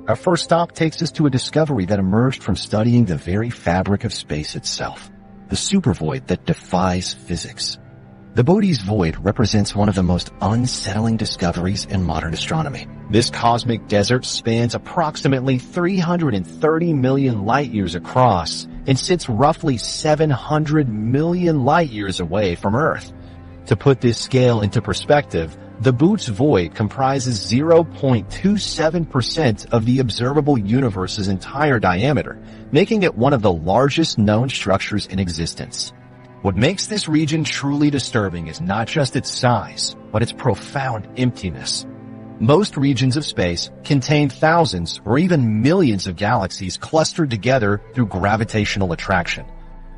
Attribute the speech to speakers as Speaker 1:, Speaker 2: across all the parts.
Speaker 1: Our first stop takes us to a discovery that emerged from studying the very fabric of space itself, the supervoid that defies physics. The Boötes Void represents one of the most unsettling discoveries in modern astronomy. This cosmic desert spans approximately 330 million light-years across and sits roughly 700 million light-years away from Earth. To put this scale into perspective, the Boötes Void comprises 0.27% of the observable universe's entire diameter, making it one of the largest known structures in existence. What makes this region truly disturbing is not just its size, but its profound emptiness. Most regions of space contain thousands or even millions of galaxies clustered together through gravitational attraction.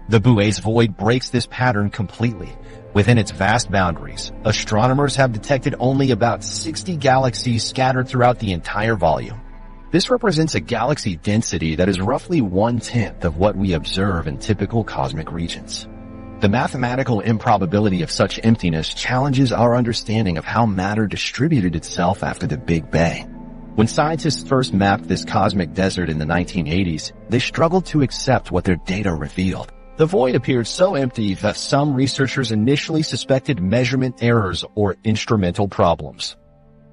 Speaker 1: The Boötes Void breaks this pattern completely. Within its vast boundaries, astronomers have detected only about 60 galaxies scattered throughout the entire volume. This represents a galaxy density that is roughly 1/10 of what we observe in typical cosmic regions. The mathematical improbability of such emptiness challenges our understanding of how matter distributed itself after the Big Bang. When scientists first mapped this cosmic desert in the 1980s, they struggled to accept what their data revealed. The void appeared so empty that some researchers initially suspected measurement errors or instrumental problems.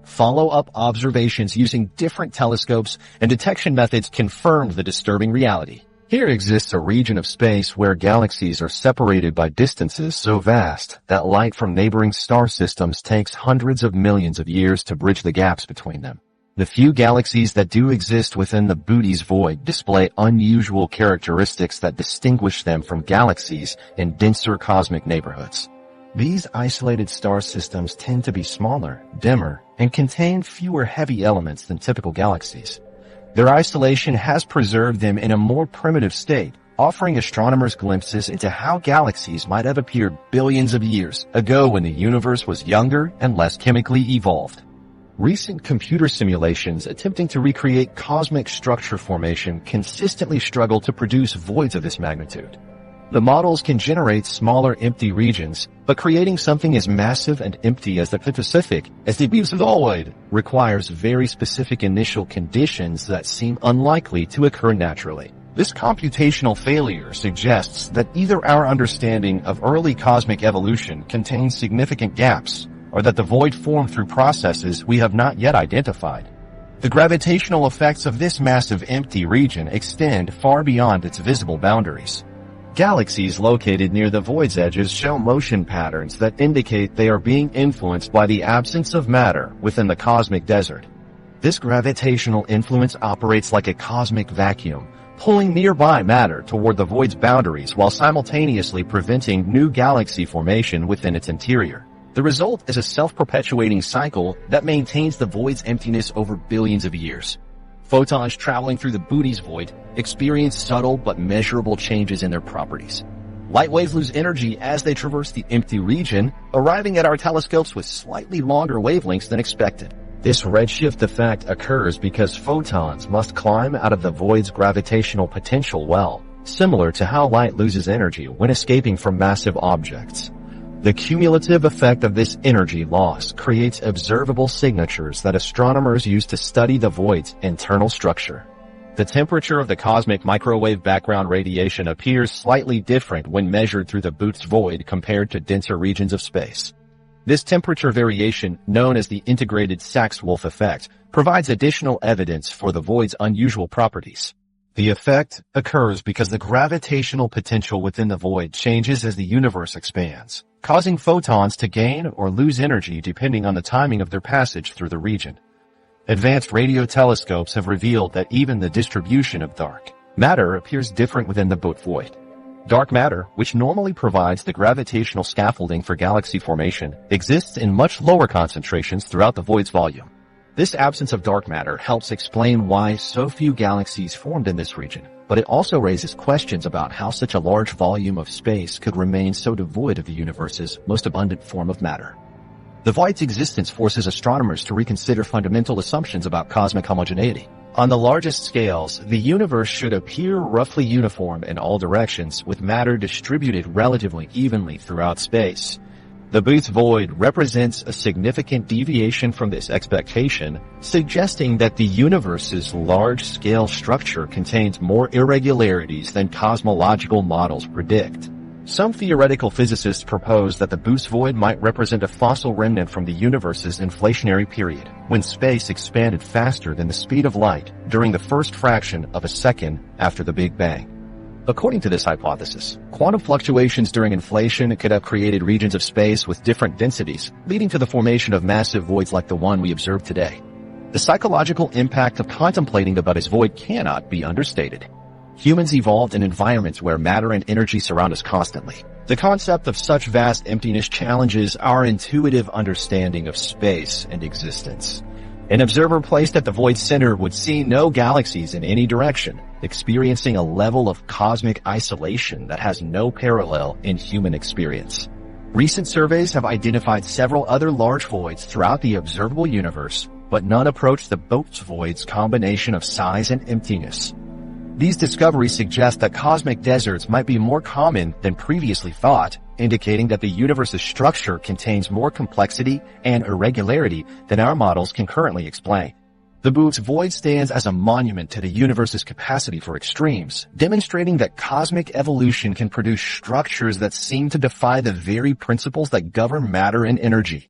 Speaker 1: Follow-up observations using different telescopes and detection methods confirmed the disturbing reality. Here exists a region of space where galaxies are separated by distances so vast that light from neighboring star systems takes hundreds of millions of years to bridge the gaps between them. The few galaxies that do exist within the Boötes Void display unusual characteristics that distinguish them from galaxies in denser cosmic neighborhoods. These isolated star systems tend to be smaller, dimmer, and contain fewer heavy elements than typical galaxies. Their isolation has preserved them in a more primitive state, offering astronomers glimpses into how galaxies might have appeared billions of years ago when the universe was younger and less chemically evolved. Recent computer simulations attempting to recreate cosmic structure formation consistently struggle to produce voids of this magnitude. The models can generate smaller empty regions, but creating something as massive and empty as the Pacific, as the Boötes Void, requires very specific initial conditions that seem unlikely to occur naturally. This computational failure suggests that either our understanding of early cosmic evolution contains significant gaps, or that the void formed through processes we have not yet identified. The gravitational effects of this massive empty region extend far beyond its visible boundaries. Galaxies located near the void's edges show motion patterns that indicate they are being influenced by the absence of matter within the cosmic desert. This gravitational influence operates like a cosmic vacuum, pulling nearby matter toward the void's boundaries while simultaneously preventing new galaxy formation within its interior. The result is a self-perpetuating cycle that maintains the void's emptiness over billions of years. Photons traveling through the Boötes Void experience subtle but measurable changes in their properties. Light waves lose energy as they traverse the empty region, arriving at our telescopes with slightly longer wavelengths than expected. This redshift effect occurs because photons must climb out of the void's gravitational potential well, similar to how light loses energy when escaping from massive objects. The cumulative effect of this energy loss creates observable signatures that astronomers use to study the void's internal structure. The temperature of the cosmic microwave background radiation appears slightly different when measured through the Boötes Void compared to denser regions of space. This temperature variation, known as the integrated Sachs-Wolf effect, provides additional evidence for the void's unusual properties. The effect occurs because the gravitational potential within the void changes as the universe expands, causing photons to gain or lose energy depending on the timing of their passage through the region. Advanced radio telescopes have revealed that even the distribution of dark matter appears different within the Boötes Void. Dark matter, which normally provides the gravitational scaffolding for galaxy formation, exists in much lower concentrations throughout the void's volume. This absence of dark matter helps explain why so few galaxies formed in this region, but it also raises questions about how such a large volume of space could remain so devoid of the universe's most abundant form of matter. The void's existence forces astronomers to reconsider fundamental assumptions about cosmic homogeneity. On the largest scales, the universe should appear roughly uniform in all directions, with matter distributed relatively evenly throughout space. The Boötes Void represents a significant deviation from this expectation, suggesting that the universe's large-scale structure contains more irregularities than cosmological models predict. Some theoretical physicists propose that the Boötes Void might represent a fossil remnant from the universe's inflationary period, when space expanded faster than the speed of light during the first fraction of a second after the Big Bang. According to this hypothesis, quantum fluctuations during inflation could have created regions of space with different densities, leading to the formation of massive voids like the one we observe today. The psychological impact of contemplating the Boötes Void cannot be understated. Humans evolved in environments where matter and energy surround us constantly. The concept of such vast emptiness challenges our intuitive understanding of space and existence. An observer placed at the void's center would see no galaxies in any direction, experiencing a level of cosmic isolation that has no parallel in human experience. Recent surveys have identified several other large voids throughout the observable universe, but none approach the Boötes Void's combination of size and emptiness. These discoveries suggest that cosmic deserts might be more common than previously thought, indicating that the universe's structure contains more complexity and irregularity than our models can currently explain. The Boötes Void stands as a monument to the universe's capacity for extremes, demonstrating that cosmic evolution can produce structures that seem to defy the very principles that govern matter and energy.